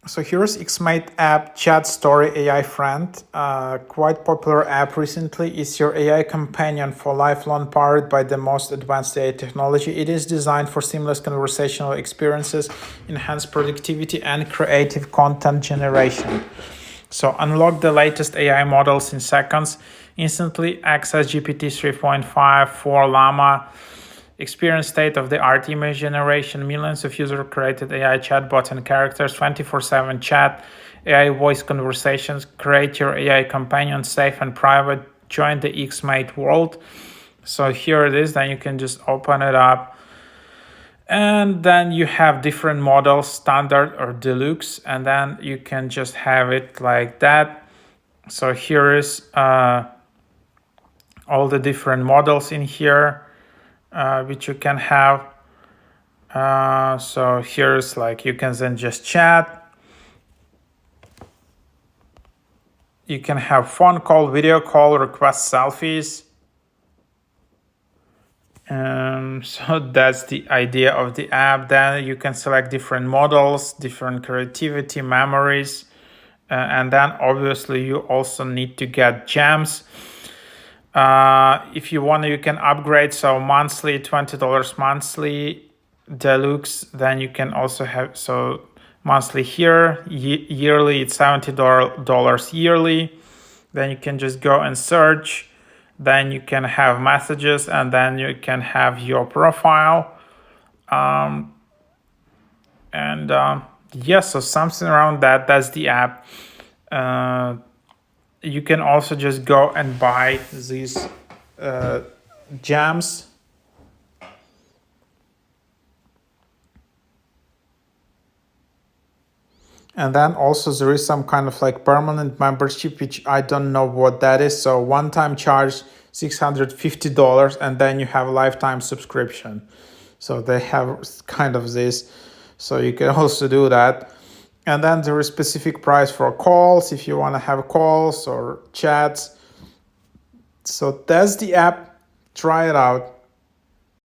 So here's xMate app chat story AI friend. Quite popular app recently. It's your AI companion for lifelong, powered by the most advanced AI technology. It is designed for seamless conversational experiences, enhanced productivity, and creative content generation. So unlock the latest AI models in seconds. Instantly access GPT 3.5 for Llama. Experience state-of-the-art image generation, millions of user-created AI chatbots and characters, 24/7 chat, AI voice conversations. Create your AI companion safe and private. Join the xMate world. So here it is. Then you can just open it up. And then you have different models, standard or deluxe. And then you can just have it like that. So here is all the different models in here. Which you can have. So here's like you can then just chat. You can have phone call, video call, request selfies. So that's the idea of the app. Then you can select different models, different creativity, memories. And then obviously you also need to get gems. If you want, you can upgrade. So monthly, $20 monthly, deluxe. Then you can also have monthly here. Yearly, it's $70 yearly. Then you can just go and search. Then you can have messages, and then you can have your profile. So something around that. That's the app. You can also just go and buy these gems. And then also there is some kind of like permanent membership, which I don't know what that is. So one-time charge, $650, and then you have a lifetime subscription. So they have kind of this. So you can also do that. And then there is specific price for calls if you want to have calls or chats. So that's the app. Try it out.